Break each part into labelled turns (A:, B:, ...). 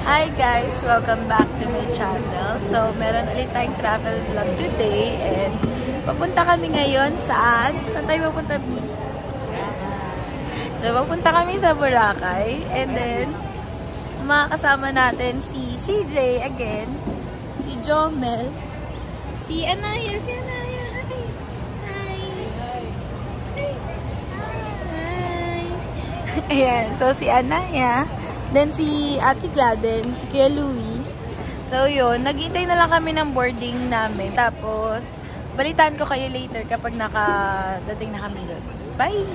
A: Hi guys! Welcome back to my channel. So, meron ulit tayong travel vlog today and papunta kami ngayon saan? Saan tayo papunta? So, papunta kami sa Boracay and then makakasama natin si CJ again, si Jomel, si Anaya, Hi! Ayan, so si Anaya, then si Ate Gladden, si Kuya Louie. So yun, naghintay na lang kami ng boarding namin. Tapos, balitaan ko kayo later kapag nakadating na kami doon. Bye!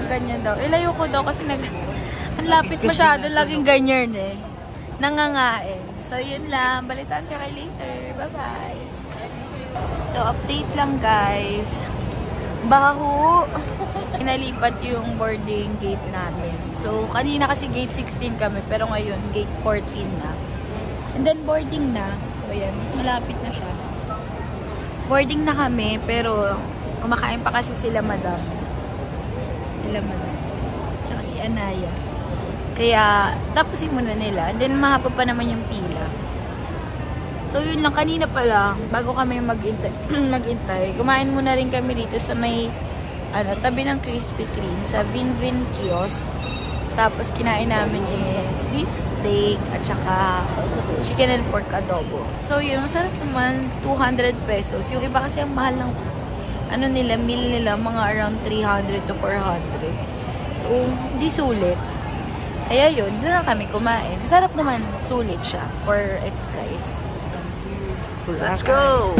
A: Ganyan daw. Ilayo ko daw kasi ang lapit masyado, laging ganyan eh. Nangangain. So yun lang, balitaan ko kayo later. Bye-bye! So update lang guys. Baho! Inalipat yung boarding gate namin. So, kanina kasi gate 16 kami, pero ngayon gate 14 na. And then boarding na. So, ayan, mas malapit na siya. Boarding na kami, pero kumakain pa kasi sila madam. Tsaka si Anaya. Kaya, tapusin muna nila. And then, mahaba pa naman yung pila. So, yun lang. Kanina pa lang, bago kami mag-intay, kumain muna rin kami dito sa may tabi ng Krispy Kreme sa Vinvin Kiosk. Tapos kinain namin is beef steak at saka chicken and pork adobo. So yun, masarap naman, 200 pesos. Yung iba kasi ang mahal ng meal nila, mga around 300 to 400. So, hindi sulit. Kaya yun, doon na kami kumain. Masarap naman, sulit siya for X price. Let's go!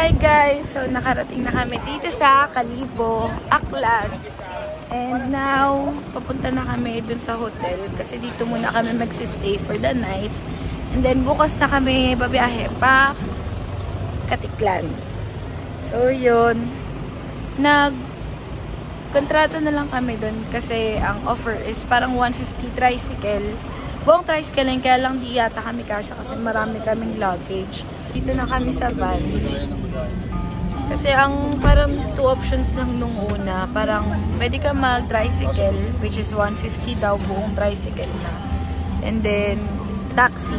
A: Hi guys! So, nakarating na kami dito sa Kalibo, Aklan. And now, papunta na kami dun sa hotel. Kasi dito muna kami magsistay for the night. And then, bukas na kami babiyahe pa Katiklan. So, yun. Nag-kontrata na lang kami dun. Kasi ang offer is parang 150 tricycle. Buong tricycle lang, kaya lang di yata kami kasya kasi marami kaming luggage. Dito na kami sa van. Kasi ang parang 2 options lang nung una. Parang pwede ka mag-tricycle, which is 150 daw buong tricycle na. And then, taxi.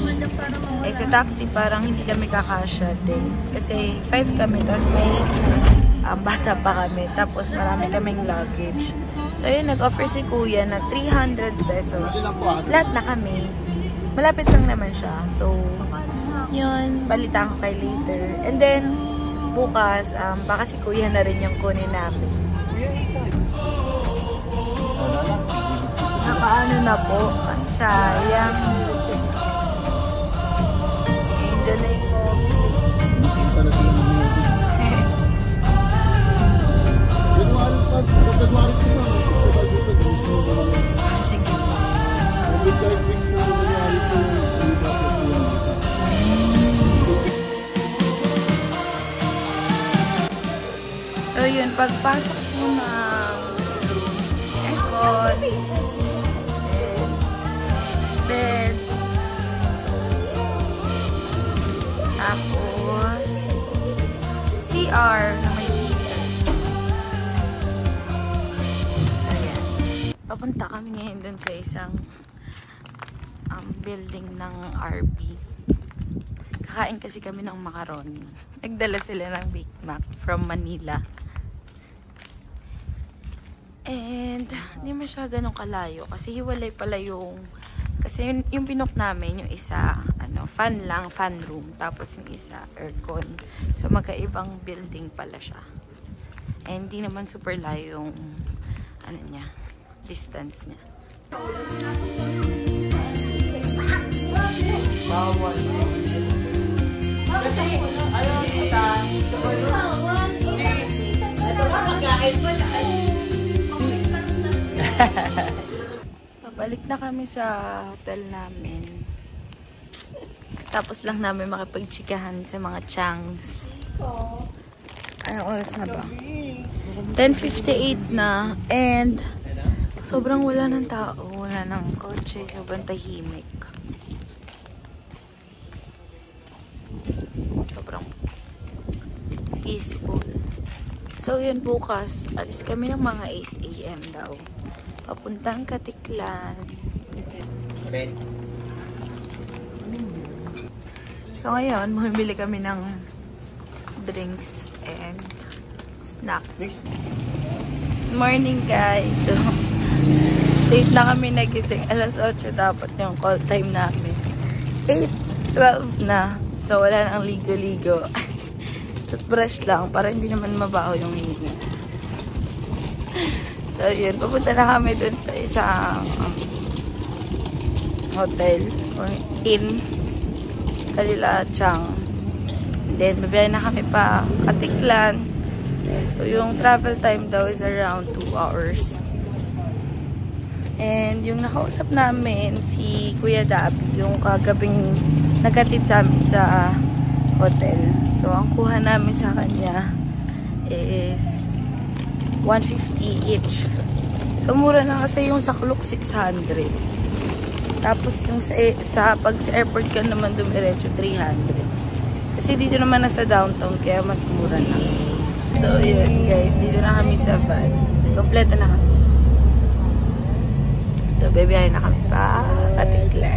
A: Eh sa taxi parang hindi kami kakasya din. Kasi 5 kami, tapos may bata pa kami. Tapos marami kaming luggage. So yun, nag-offer si kuya na 300 pesos. Lahat na kami. Malapit lang naman siya. So, yun, balitaan ko kay later. And then, bukas, baka si kuya na rin yung kunin namin. Nakaano na po. Ang sayang. Diyan na yung sige. So yun, pagpasok mo ng aircon, bed, tapos CR na may heater. So yan. Papunta kami ngayon dun sa isang building ng RB. Kakain kasi kami ng macaroni. Nagdala sila ng Big Mac from Manila. And hindi man siya ganun kalayo kasi hiwalay pala yung kasi yung pinook namin, yung isa fan lang, fan room, tapos yung isa aircon. So magkaibang building pala siya. And hindi naman super layo yung distance niya. Pabalik na kami sa hotel namin. Tapos lang namin makipagchikahan sa mga changs. Anong oras na ba? 10:58 na. And sobrang wala ng tao. Wala ng kotse. Sobrang tahimik. Sobrang peaceful. So yun, bukas alis kami ng mga 8 AM daw. Papuntang Katiklan. So ngayon, bumibili kami ng drinks and snacks. Morning guys. So, late na kami nagising. Alas 8 dapat yung call time namin. 8:12 na. So wala nang ligo-ligo. Toothbrush lang para hindi naman mabaho yung hininga. So yun, papunta na kami dun sa isang hotel or inn, Kalilachang. Then babiyahe na kami pa Katiklan. So yung travel time daw is around 2 hours. And yung nakausap namin si Kuya Dab, yung kagabing naghatid sa amin sa hotel. So ang kuha namin sa kanya is 150 each. So mura na kasi yung sa Klook 600. Tapos yung pag sa airport ka naman dumiretso 300. Kasi dito naman nasa downtown kaya mas mura na. So yun guys, dito na kami sa van. Kompleto na kami. So baby, na kami pa Katiklan.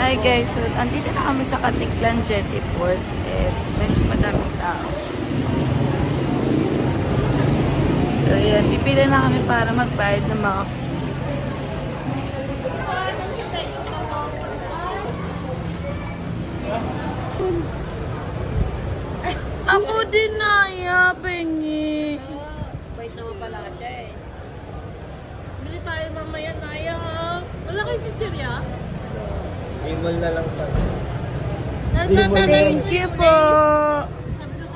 A: Hi guys, so andito na kami sa Katiklan Jettyport at medyo madaming tao. So yan, pipila na kami para magbayad ng mga fee. Ako din na, pengi.
B: Bait naman pala siya eh. Bili tayo mamaya, Naya. Wala kayong sisirya?
C: Imol na lang pa.
A: Thank you po.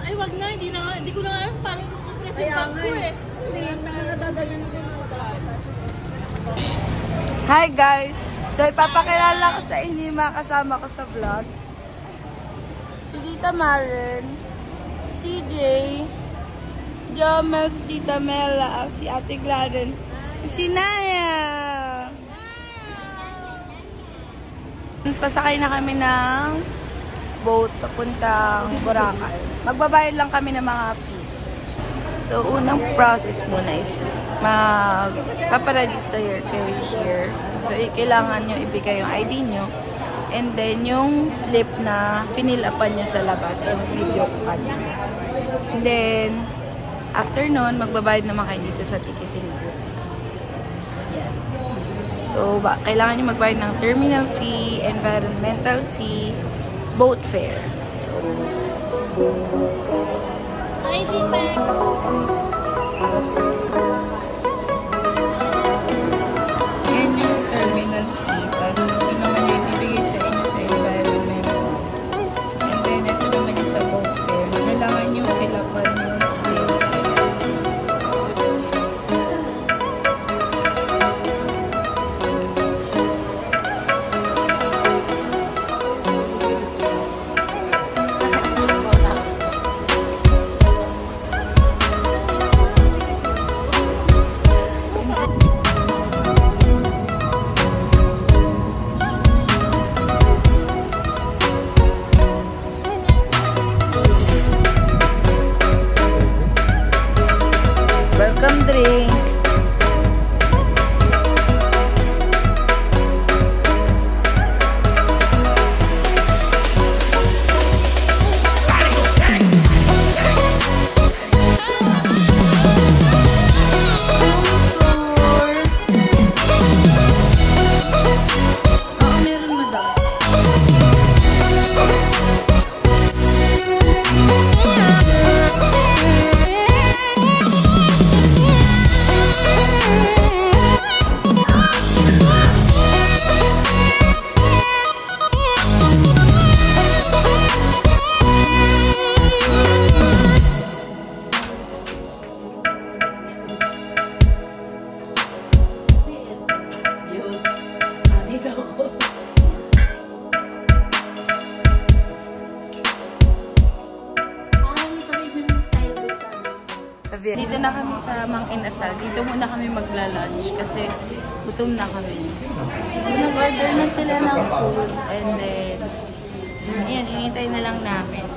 B: Ay, wag na. Hindi ko na alam. Parang kukumpres yung bag ko eh. Hindi na nadadali na din ako.
A: Hi guys. So ipapakilala ko sa inyo yung mga kasama ko sa vlog. Si Tita Maren, CJ, Jomel, si Tita Mela, si Ate Gladden, si Naya. Pasakay na kami ng boat papuntang Boracay. Magbabayad lang kami ng mga fees. So, unang process muna is magpaparegister kayo here. So, kailangan nyo ibigay yung ID nyo. And then, yung slip na finilapan nyo sa labas, yung video card. And then, after nun, magbabayad naman kayo dito sa ticketing booth. Yan. So, kailangan nyo magbayad ng terminal fee, environmental fee, boat fare. So,
B: ID bag.
A: yan yung terminal fee. Tapos, ito naman yung ibibigay sa inyo sa environmental. And then, ito naman yung sa boat fare. Kailangan nyo filapan yung welcome drinks. Meron madam. Dito na kami sa Mang Inasal. Dito muna kami magla-lunch kasi gutom na kami. So, nag-order na sila ng food. And then, ayan, inintay na lang namin.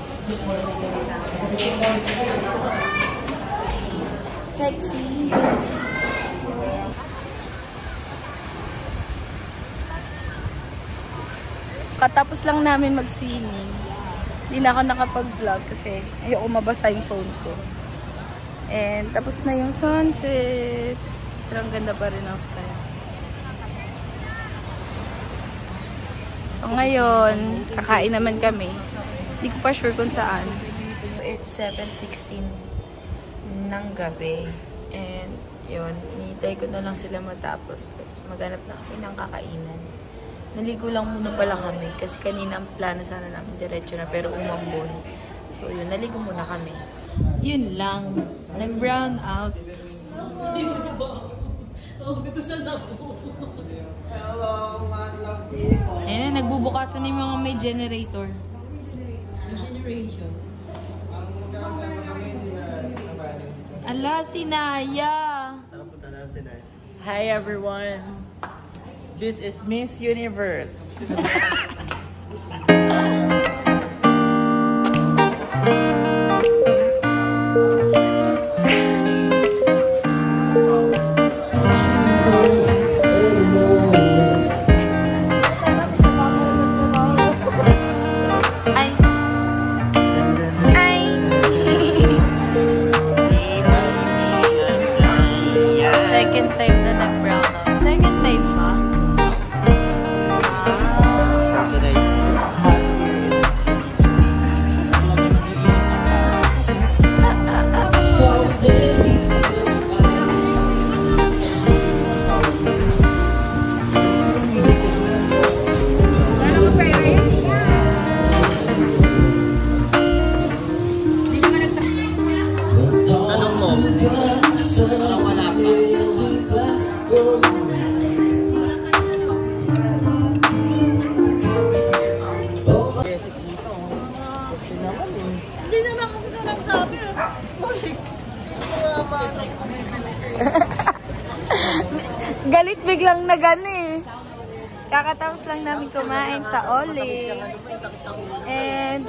A: Sexy. Katapos lang namin mag-swimming. Hindi na ako nakapag-vlog kasi ayoko mabasa yung phone ko. And tapos na yung sunset. Pero ang ganda pa rin ng sky. So ngayon, kakain naman kami. Hindi ko pa sure kung saan. It's 7:16 ng gabi. And yun, hinihintay ko na lang sila matapos. Tapos maghanap na kami ng kakainan. Naligo lang muna pala kami kasi kanina ang plano sana namin diretso na pero umambon. So yun, naligo muna kami. Yun lang. Nag-brown out. Ayan na, nagbubukasan yung mga may generator. Generation. Ala, si Naya.
D: Hi everyone. This is Miss Universe.
A: Second time na nag-brown out. Second time pa? Galit biglang na gani. Kakatapos lang namin kumain sa Ole. And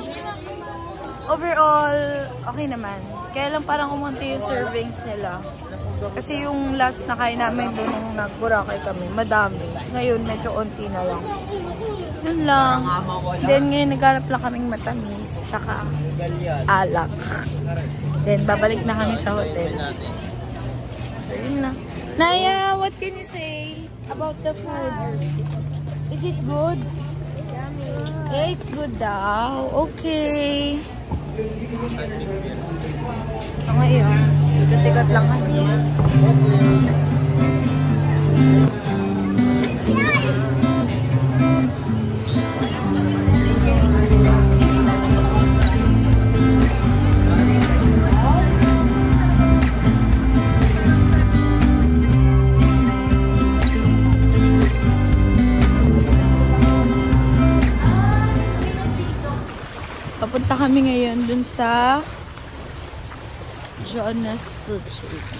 A: overall, okay naman. Kaya lang parang umunti yung servings nila. Kasi yung last na kain namin doon nung nag-Boracay kami, madami. Ngayon, medyo unti na lang. Yun lang. Then ngayon, naghanap lang kaming matamis, tsaka alak. Then babalik na kami sa hotel. So yun lang. Naya, what can you say about the food? Is it good? Yeah, it's good daw. Okay. So ngayon, tikat lang kami. Papunta kami ngayon dun sa Jonas Fruit Shake.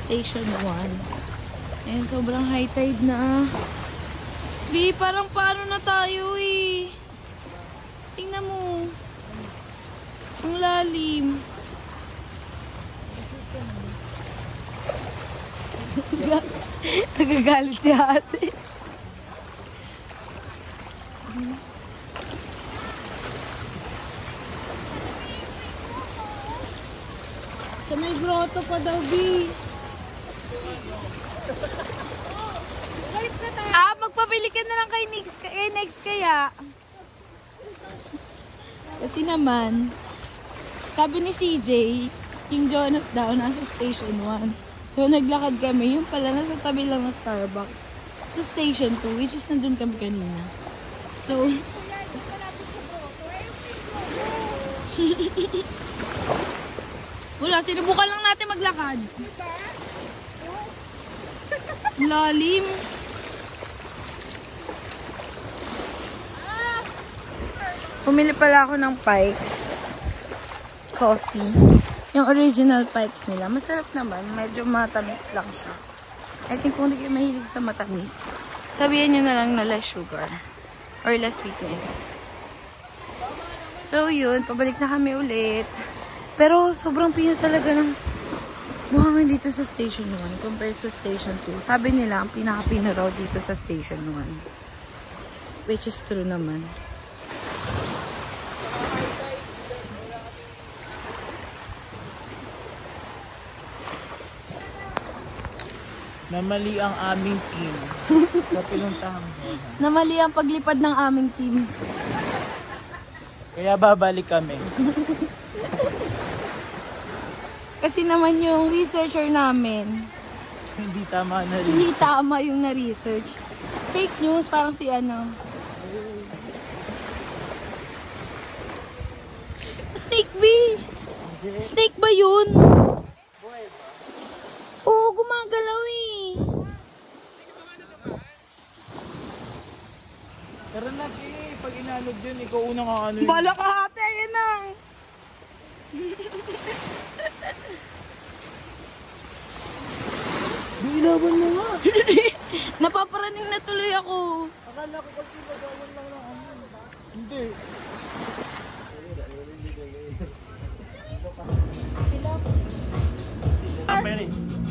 A: Station 1. Ayan, sobrang high tide na. B, parang paano na tayo eh. Tingnan mo. Ang lalim. Nagagalit si ate. So, may grotto pa daw, B. Magpabili ka na lang kay next kaya. Kasi naman, sabi ni CJ, yung Jonas daw nasa station 1. So, naglakad kami. Yung pala, nasa tabi lang ng Starbucks. Sa station 2, which is nandun kami kanina. So, wala, sinubukan lang natin maglakad. Lalim. Pumili pala ako ng Pikes coffee. Yung original pikes nila, masarap naman. Medyo matamis lang siya. I think kung hindi kayo mahilig sa matamis, sabihin nyo na lang na less sugar or less sweetness. So yun, pabalik na kami ulit. Pero sobrang pino talaga ng buhangin dito sa Station 1 compared sa Station 2. Sabi nila, ang pinaka-pino raw dito sa Station 1. Which is true naman.
D: Namali ang aming team sa pinuntahan ko.
A: Namali ang paglipad ng aming team.
D: Kaya babalik kami.
A: Kasi naman yung researcher namin,
D: Hindi tama na rin.
A: hindi tama yung na-research. Fake news, parang si ano. Snake bee! Snake ba yun? Oo, gumagalaw eh.
D: Tara na, pag inalog yun, ikaw unang ano yun.
A: Bala ka ate, yan na.
D: Ilaban mo nga.
A: Napaparaning na tuloy ako.
D: Akala ko kasi magawan lang ng amin. Hindi.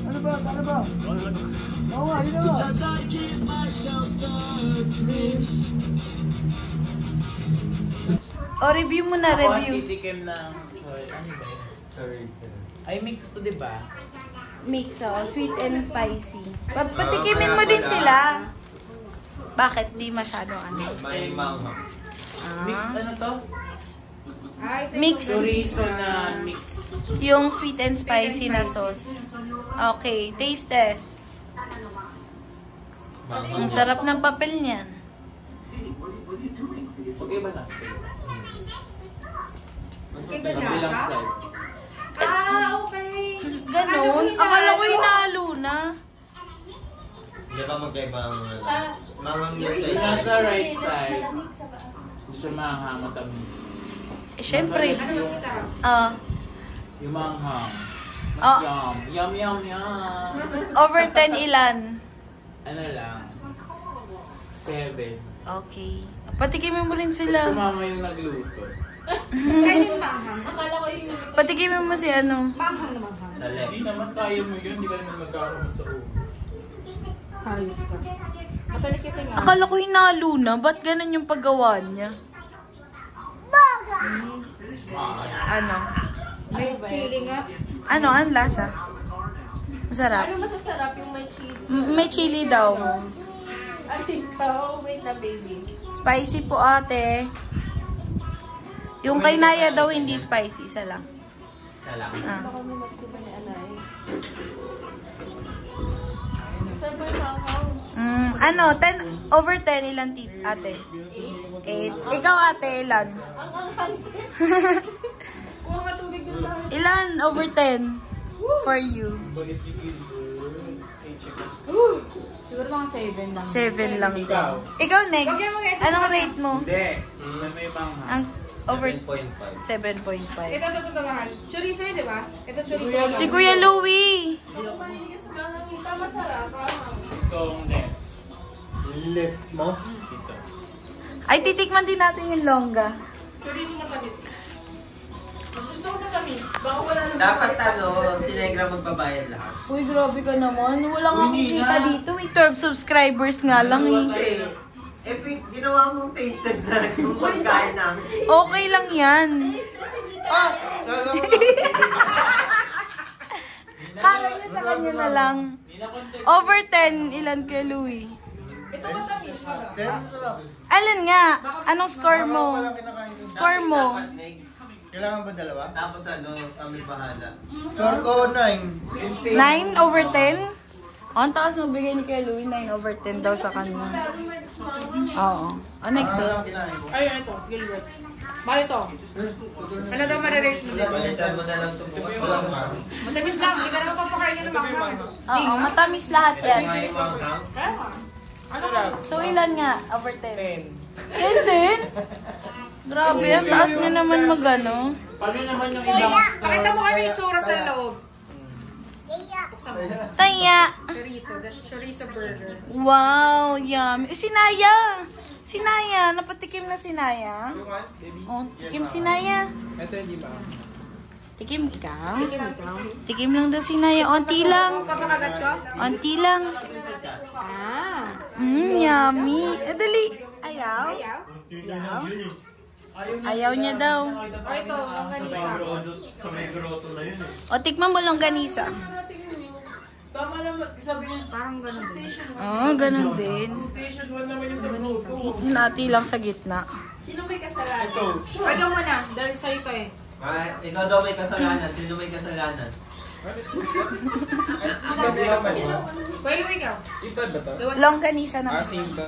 D: Ano ba? Ano ba? Oo nga, yun na.
A: O, review mo na, review.
D: Titikim ng choy. Ano ba yun?
C: Chorizo.
D: Ay, mix to, diba?
A: Mix, oh, sweet and spicy. Patikimin mo din sila. Bakit? Di masyado ano.
C: May mango.
D: Mix ano to?
A: Mix
D: Chorizo na mix.
A: yung sweet and spicy na sauce. Okay, taste test. Ang sarap ng papel niyan.
D: Okay ba na?
B: Kabilang
D: side.
B: okay.
A: Ganon. Akala ko hinalo na.
C: Hindi ba magkaibang mangang yun
D: Yung
C: sa
D: nasa right side, hindi siya maanghang matamis.
A: Eh, syempre.
B: Ano mas masarap?
D: Yung maanghang. Mas
A: Ah.
D: yum. Yum, yum, yum.
A: Over 10 ilan?
D: Ano lang? 7.
A: Okay. Patikimin mo rin sila.
D: Sumama yung nagluto.
B: Saan yung manghang? Akala ko yung
A: Patikimin mo si ano.
B: manghang na manghang.
C: Sa left.
D: Hindi naman kaya mo yun, hindi ka naman magkakaroon sa ulo.
B: Hayop ka. Matamis kasi nga.
A: Akala ko hinalo na. Ba't ganun yung paggawa niya? Ano?
B: May chili nga.
A: Ano? Ang lasa? Masarap?
B: Masasarap yung may chili?
A: May chili daw.
B: Ay, ikaw. Wait na, baby.
A: Spicy po ate. Yung kay Naya daw hindi spicy. Isa lang.
C: Salang.
A: Ah.
B: Baka may matitiba ni Anay. Saan ba yung manghang?
A: Ano? 10 over 10 ilan ate? 8. Ikaw ate ilan?
B: Kuha nga tubig doon lang.
A: Ilan over 10 for you?
B: Siguro mga 7 lang.
A: 7 lang din. Ikaw next. Anong rate mo?
D: Hindi. May may manghang.
A: Ang over
C: 7.5.
A: 7.5.
B: Ito mahal. Chorizo yun, di ba? Ito chorizo.
A: Si Kuya Louie.
D: Itong left.
C: Left mo?
D: Dito.
A: Ay, titikman din natin yung longga.
B: Chorizo matamis. Mas gusto ko matamis. Baka wala na.
C: Dapat si Negra magbabayad lahat.
A: Uy, grabe ka naman. Wala nga akong
D: Uy,
A: kita
D: Nina.
A: dito. 12 subscribers nga lang eh.
C: Ginawa mong taste test na yung pagkain namin.
A: Okay lang yan.
C: Ah! Kala mo
A: Kala niya sa kanya na lang. Over 10, ilan kay Louie?
B: Ito matamis. Wala.
A: Alin nga? Anong score mo? Score mo?
C: Kailangan ba dalawa? Tapos kami bahala. Score ko 9.
A: 9 over 10? Ang takas magbigay ni Kuya Louie, 9 over 10 daw sa kanya. Oo. Next oh.
B: Ayun, ito. Gilbert. Mahal ito. Ano daw mararate mo dito?
C: Palitan mo na lang itong bukas.
B: Matamis lang. Hindi ka naman papakainin ng manghang.
A: Oo, matamis lahat yan.
C: May manghang.
B: Kaya nga.
A: So ilan nga? Over 10? 10 din? Grabe, ang taas na naman magano.
D: Paano naman yung ibang...
B: Pakita mo kami yung tsura sa loob.
A: Taya.
B: Chorizo. That's chorizo burger.
A: Wow, yummy. Sinaya. Sinaya. Napatikim na sinaya. Oh, tikim sinaya.
D: Ito hindi ba?
A: Tikim ikaw? Tikim lang daw sinaya. Onti lang.
B: Papakagat ko?
A: Onti lang. Yummy. Dali. Ayaw? Ayaw? Ayaw niya daw.
B: O ito, longganisa.
A: O, tikman mo longganisa.
D: Tama naman, sabi niya.
B: Parang ganun din.
A: Oo, ganun din.
D: Station 1 naman yung sa grupo.
A: Nati lang sa gitna.
B: Sino may kasalanan? Ito. Ikaw muna, dahil sa'yo to eh.
C: Ikaw daw may kasalanan. Sino may kasalanan?
B: Kuya, ikaw.
D: Iba ba to?
A: Longganisa naman.
D: Same to.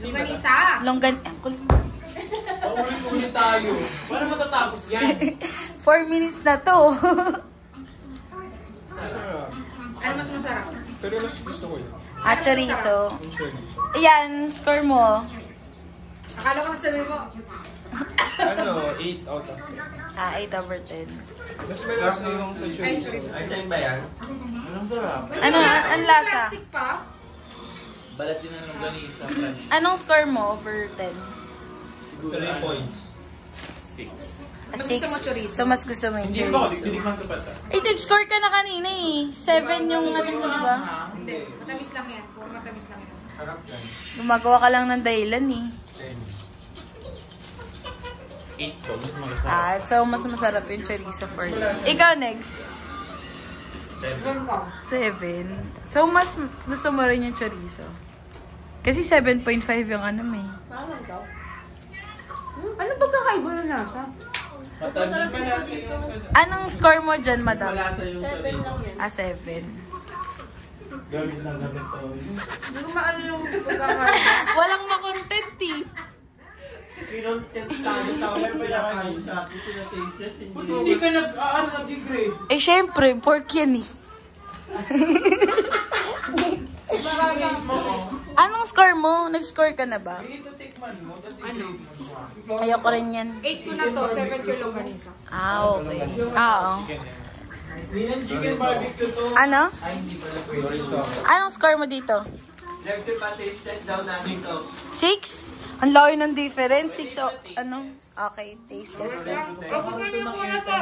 B: Longganisa.
D: Paulit-ulit tayo. Paano matatapos yan?
A: 4 minutes na to.
B: Ano mas masarap?
D: Pero mas gusto ko yun.
A: Chorizo.
D: Yung chorizo.
A: Ayan, score mo.
B: Akala ko nasabi mo.
D: Ano? 8 out of 10.
A: 8 over 10.
D: Mas malasa yung sa chorizo.
C: Ay, time ba yan?
D: Anong sarap?
A: Ano, ang lasa?
B: Plastic pa?
D: Balat din ang longganisa, French.
A: Anong score mo over 10?
C: 3 points.
D: 6.
B: Mas gusto mo chorizo?
A: So, mas gusto mo yung
D: Hindi ba?
A: chorizo.
D: Tinikman ko pa ito.
A: Nag-score ka na kanina eh. 7 yung ano mo, di ba?
B: Hindi. Matamis lang yan. Puro matamis lang yan.
C: Sarap yan.
A: Gumagawa ka lang ng dahilan eh.
D: 8 to. Mas masarap.
A: So, mas masarap yung chorizo for you. Ikaw next. 7. So, mas gusto mo rin yung chorizo. Kasi 7.5 yung ano may.
B: Ano ba kakaiba ng lasa?
D: Matamis pa lasa yung...
A: Anong score mo dyan, madam?
C: Malasa yung chorizo.
A: 7.
D: Gamit na gamit to.
B: Hindi ko maano yung pagkakaiba.
A: Walang makontent eh.
C: Pinontent tayo. Tawag pa lang kayo sa akin. Pinataste test.
D: Hindi ka nag-grade.
A: Eh, syempre, pork yan eh. Anong score mo? Nag-score ka na ba?
D: Ito tikman mo, tapos i-grade mo siya.
A: Ayoko rin yan.
B: 8 ko na to, 7 ko longganisa.
A: Okay. Oo.
D: Ninan chicken barbecue to.
A: Ano?
D: Ay, hindi pala chorizo.
A: Anong score mo dito?
C: Next pa taste test daw namin to.
A: 6? Ang laki ng difference. 6 o ano? Okay, taste test lang.
B: Kapunin mo muna to.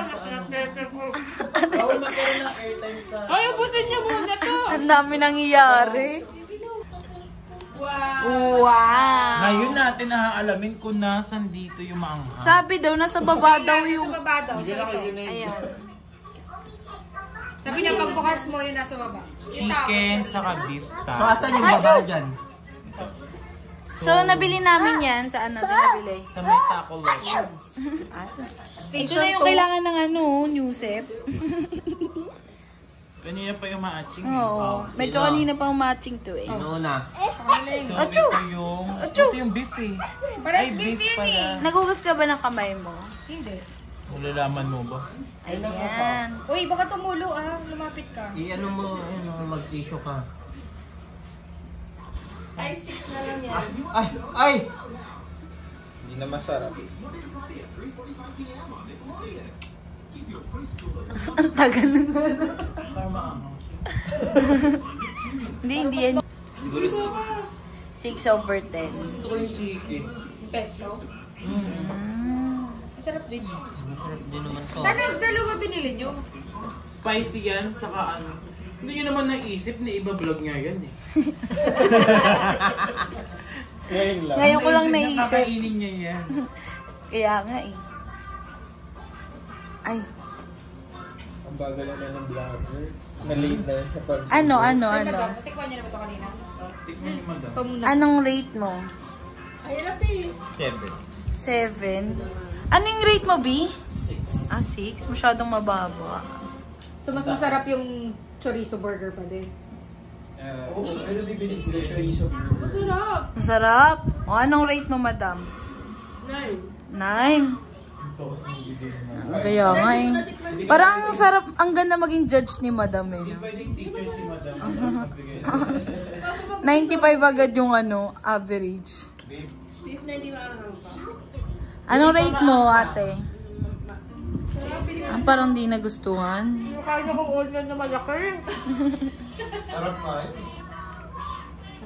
D: Bawal magkaroon ng airtime sa...
B: Ay, abutin niyo muna to.
A: Ang dami nangyayari. Wow!
D: Ngayon natin naaalamin kung nasan dito yung maanghang.
A: Sabi daw, nasa baba daw yung...
B: Nasa baba daw. So, ito.
A: Ayan.
B: Sabi niya, pagbukas mo yung nasa baba.
D: Chicken saka beef top.
C: Asan yung baba dyan?
A: So, nabili namin yan. Saan natin nabili?
D: Sa may taco lots.
A: Ito na yung kailangan ng ano, Newsep.
D: Kanina pa yung matching.
A: Oo. Medyo kanina pang matching to eh.
C: Ano na?
D: So,
A: Achoo!
D: ito yung beef eh.
B: Parehas
D: Ay,
B: beef
D: beef
B: yan
D: pala.
B: eh.
A: Nagugas ka ba ng kamay mo?
B: Hindi.
D: Malalaman mo ba?
A: Ayan.
B: Uy, baka tumulo ah. Lumapit ka.
C: I-ano mo, mag-tissue ka.
B: Ay, 6 na lang yan.
C: Ay!
D: Hindi na masarap.
A: Ang tagal na na.
D: Para maanghang.
A: Hindi yan.
D: Siguro
A: 6 over 10.
D: 6. Gusto ko yung chicken.
B: Pesto. Masarap din.
C: Masarap din naman to.
B: Sana dalawa binili nyo?
D: Spicy yan, saka ano. Hindi nyo naman naisip na iba-vlog nga yan eh.
A: Ngayon ko lang naisip.
D: Kakainin niya yan.
A: Kaya nga eh. Ay.
D: Ang bagal na ng vlogger. Na-late na sa pag...
A: Ano?
B: Tikman niyo na ba ito kanina?
D: Tikman niyo madam.
B: Pamuna.
A: Anong rate mo?
B: Ay, rapi.
D: 7.
A: 7. Ano yung rate mo, B?
D: 6.
A: 6? Masyadong mababa.
B: So, mas masarap yung chorizo burger pa din.
D: Oo, pero bibili sila chorizo.
B: Masarap.
A: Masarap. O, anong rate mo, madam?
B: 9.
A: 9.
D: Ito kasi yung bibili na.
A: Kaya nga eh. Parang ang sarap, ang ganda maging judge ni madam eh.
D: Hindi
A: No?
D: pwedeng teacher si madam. Tapos magbigay na.
A: 95 agad yung ano, average.
B: Beef na hindi maanghang pa.
A: Anong rate mo, ate? Parang di nagustuhan.
B: Kaya kong onion na malaki.
C: Sarap nga eh.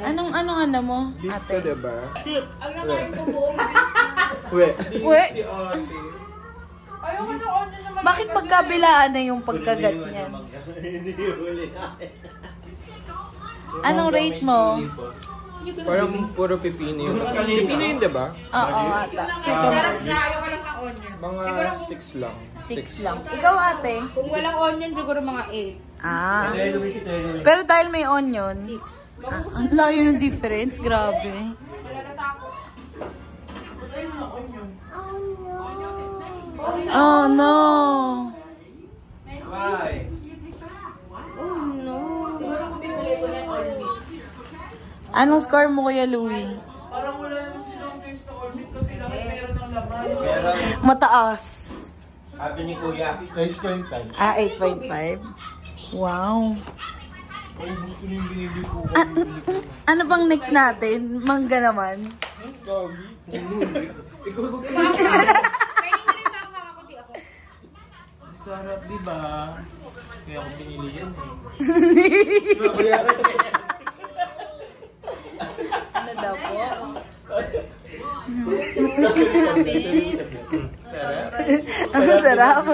A: Anong ano mo, ate?
E: Diba?
B: Ang nakain ko buong.
A: Uwe,
D: Si ate.
B: Ayoko ng onion na malaki.
A: bakit pagkabilaan na yung pagkagat niyan? Anong rate mo?
E: Parang puro pipino yun. Pipino yun, diba?
A: Oo, ata.
B: Sarap na. Ayoko lang ng onion.
E: Mga 6 lang.
A: 6 lang. Ikaw, ate?
B: Kung walang onion, siguro mga 8.
A: Ah. Pero dahil may onion, ang layo ng difference. Grabe. Oh, no.
C: Why?
B: Siguro kung bibili ko yan, all meat.
A: Anong score mo, Kuya Louie?
D: Parang wala naman silang choice na all meat kasi lahat meron ng laman.
A: Mataas.
C: Sabi ni Kuya, 8.5.
A: Ah, 8.5. Wow.
D: Gusto niyo yung binili ko.
A: Ano bang next natin? Mangga naman.
D: Ikaw ba?
B: Kainin ko rin baka makakunti ako.
D: Sarap, di ba? Kaya ako pinili yan eh.
A: Ano daw po? Ang sarap.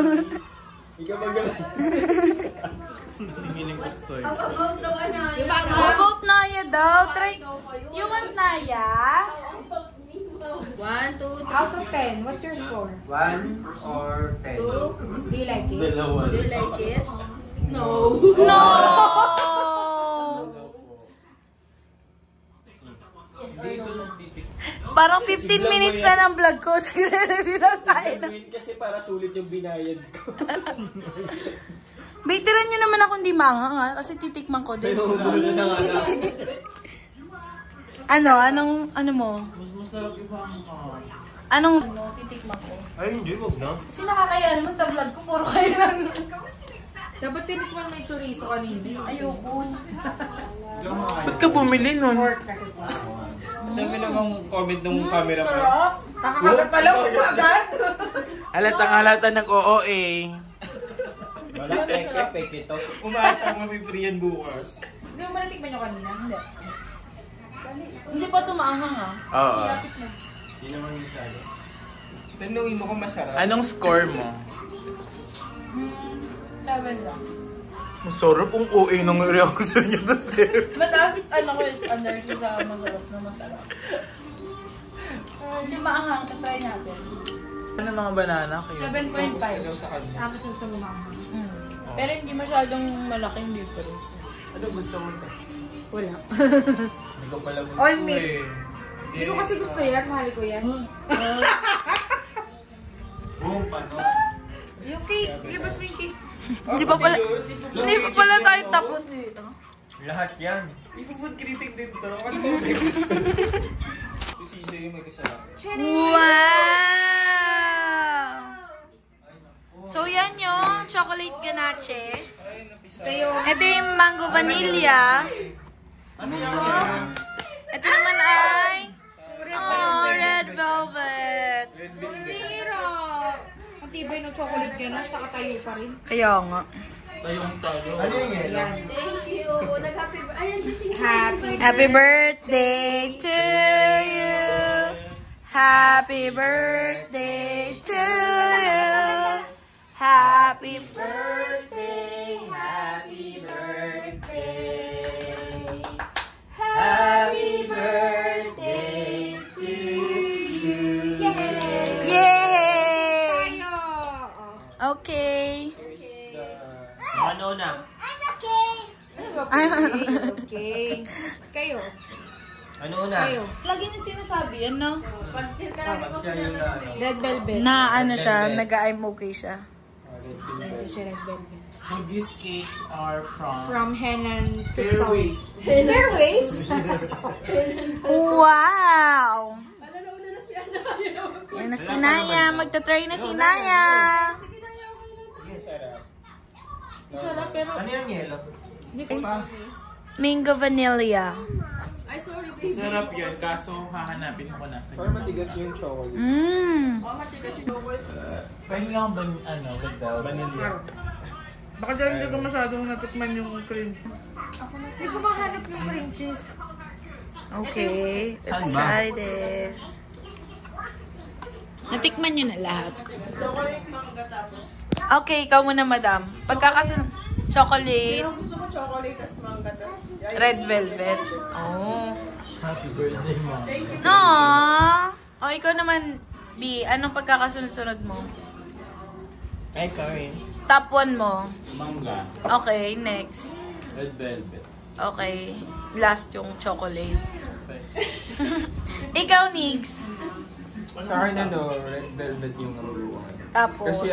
D: Singiling kutsoy.
A: How about Naya daw? Try. You want Naya? 1, 2, 3.
B: Out of 10, what's your score?
C: 1 or 10?
B: 2. Do you like it?
C: Dalawa.
A: Do you like it? No! No! Parang 15 minutes na ng vlog ko. Nagre-review lang tayo.
E: Kasi para sulit yung binayad ko.
A: Baitiran nyo naman ako hindi maanghang ha, kasi titikman ko din. Ano mo?
D: Mas masarap yung bangka.
A: Anong titikman ko?
C: Ay, hindi, wag na.
A: Kasi nakakaya naman sa vlog ko, puro kayo lang.
B: Dapat tinikman mo yung chorizo kanina.
A: Ayoko.
D: Ba't ka bumili nun?
B: Pork kasi po.
E: Dami namang comment ng camera mo.
B: Nakakagat pala ko agad.
D: Halata nag-OOA.
E: Wala, peke to. Umaasa ako mapipriyan bukas.
B: Hindi mo natikman nyo kanina? Hindi.
A: Hindi pa tumaanghang ha.
D: Oo.
C: Hindi naman masyado.
E: Tanungin mo kung masarap.
D: Anong score mo?
A: 7 lang.
D: Masarap ang OA ng reaction niya to sir.
A: Mataas, ko is under sa masarap na masarap. Yung maanghang, try natin.
D: Ano mga banana kayo?
A: 7.5.
E: Sa kanya.
B: Tapos yung sumumama.
A: Pero hindi masyadong malaking difference.
D: Ano gusto mo to?
B: Wala.
D: Hindi ko pala gusto
B: All meat.
D: eh.
B: Hindi ko kasi gusto yan. Mahal ko yan.
C: Boom, paano?
B: Yung cake. Libas mo yung cake.
A: Hindi pa pala tayo tapos dito.
C: Lahat yan.
E: Ipo-food critic din to. Ano ba may gusto? Si CJ yung may kasarap.
A: Wow! So yan yung chocolate ganache. Ito yung mango vanilla.
C: Ano yan?
A: Ito naman ay red velvet.
B: Zero. Ang tibay ng chocolate ganache. Nakatayo pa rin.
A: Kaya nga.
D: Tayong tayo.
C: Ano yung yelo?
A: Happy birthday to you. Happy birthday to you. Happy birthday, happy birthday. Happy birthday to you. Yay! Okay.
C: Ano na?
B: Okay. Kayo.
C: Ano na?
B: Kayo.
A: Lagi niyo sinasabi, ano?
C: Siya yung na ano.
B: Red velvet.
A: Na ano siya, nag-I'm okay siya.
B: Ito siya red velvet.
D: So these cakes are from
B: From Henan to
D: Fairways.
B: Fairways?
A: Wow! Yan na si Naya. Magta-try na si Naya.
B: Sarap pero
C: Ano yung yelo?
B: different.
A: mango vanilla.
B: Ay, sorry, baby.
D: Sarap yan, kaso hahanapin mo kung nasa
E: Parang matigas yung chocolate.
B: Oh, matigas yung bubbles.
D: Pwede nga ba, with the vanilla?
B: Baka dahil hindi ko masyadong natikman yung cream. Hindi ko mahanap yung cream cheese.
A: Okay, let's try this. Natikman nyo na lahat.
B: Chocolate manga tapos.
A: Okay, ikaw muna, madam. Pagkakasunod, chocolate,
B: Pero gusto ko chocolate tas manga tas.
A: red velvet. Oh.
D: Happy birthday, mom.
A: No! O, ikaw naman, B, anong pagkakasunod-sunod mo?
C: Ay, kami.
A: Top 1 mo.
D: Mangga.
A: Okay, next.
D: Red velvet.
A: Okay, last yung chocolate. Ikaw, Nix.
E: Sa akin red velvet yung number 1.
A: Tapos,
E: Kasi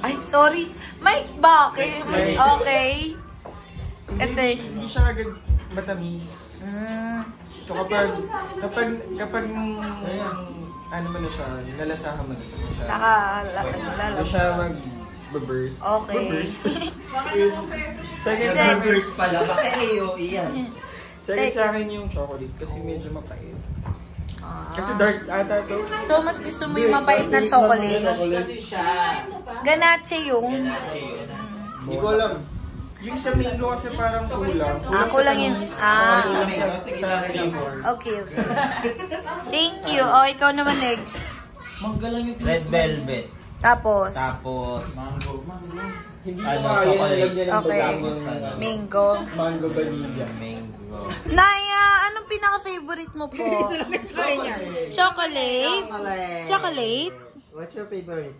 A: ay, sorry. Mike, bakit?
E: Mike.
A: Okay. Kasi,
E: hindi siya agad matamis. So kapag ano mo na siya, nalasahan mo na siya.
A: saka,
E: Hindi siya mag-burst.
A: Okay.
E: Second,
C: Burst pala. Bakit AOE yan?
E: second sa akin yung chocolate kasi medyo mapait. Kasi dark ata to.
A: So, mas gusto mo yung mapait na chocolate?
D: Kasi siya.
A: Ganache yung.
C: Hindi ko alam.
E: Yung sa mango kasi parang kulang.
A: Kulang yun.
E: Kulang sa flavor.
A: Okay. Thank you. O, ikaw naman next.
D: Mangga lang yung
C: Red velvet.
A: Tapos,
D: Mango.
E: Hindi ko
C: Ano,
E: kaya
C: chocolate.
E: nilagyan ng
A: Okay.
E: bagong
A: mango.
E: mango vanilla.
C: Mango.
A: Naya, anong pinaka-favorite mo po? Chocolate? Chocolate?
C: What's your favorite?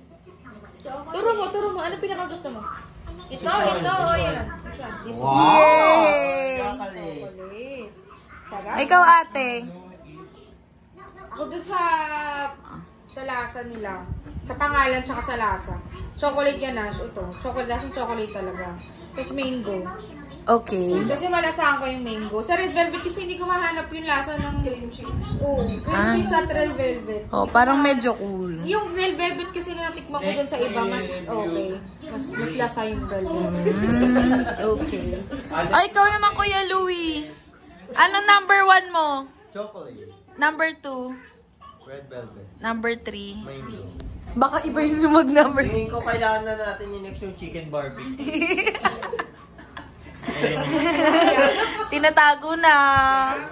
B: Turo mo. Ano pinakagusto mo? Ito, o yan.
A: Yay!
C: Chocolate.
A: Ikaw, ate.
B: Ako dun sa lasa nila. Sa pangalan tsaka sa lasa. Chocolate yan ito. Lasang chocolate talaga. Tapos mango.
A: Okay.
B: Kasi malasahan ko yung mango. Sa red velvet kasi hindi ko mahanap yung lasa ng cream cheese. Oo, cream cheese at red velvet.
A: Oh, parang medyo cool.
B: Yung red velvet kasi na natikman ko dun sa iba, mas okay. Mas lasa yung velvet.
A: Okay. O, ikaw naman, Kuya Louie. Ano number 1 mo?
C: Chocolate.
A: Number 2?
C: Red velvet.
A: Number 3?
C: Mango.
A: Baka iba yung mag-number 3.
C: Tingin ko kailangan na natin yung next yung chicken barbecue.
A: Tinatago na.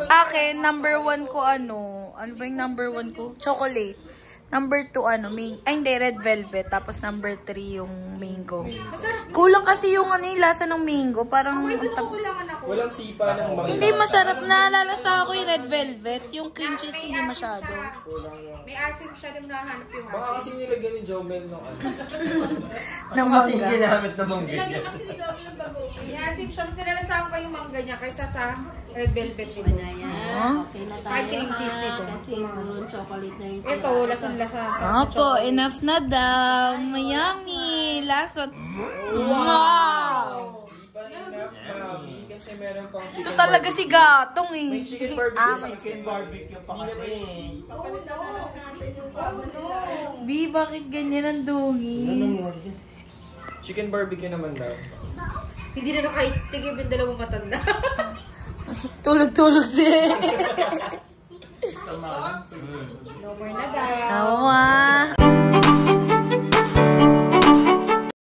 A: Akin, number 1 ko ano? Ano ba yung number 1 ko? Chocolate. Number 2 hindi, red velvet. Tapos number 3 yung mango. Kulang kasi yung lasa ng mango. Parang,
B: Kulangan ako.
E: Walang sipa ng mango.
A: hindi masarap na. Lalasa ako yung red velvet. Yung cream cheese hindi masyado.
B: May asim siya, di mo nahanap yung
E: Baka kasi nilagyan ni Jomel ng
A: Ng
C: Kasi
A: mangga.
C: ginamit na mangga niya.
B: May asim siya, mas nilalasahan ko yung mangga niya kaysa sa red velvet nito.
F: Okay na
B: Saka
F: tayo
B: cream cheese nito.
F: kasi puro chocolate na yung
B: Ito, lasang-lasa.
A: Opo, enough na daw. Yummy. Last one. Wow!
E: Kasi meron pang chicken
A: Ito talaga si Gatong eh.
E: May chicken barbecue.
A: may
C: Chicken barbecue pa kasi.
A: B, bakit ganyan ang dungi?
E: Chicken barbecue naman daw.
B: Hindi na nakaitigib yung dalawang matanda.
A: Tulog-tulog siya.
B: No more na guys.
A: Awa.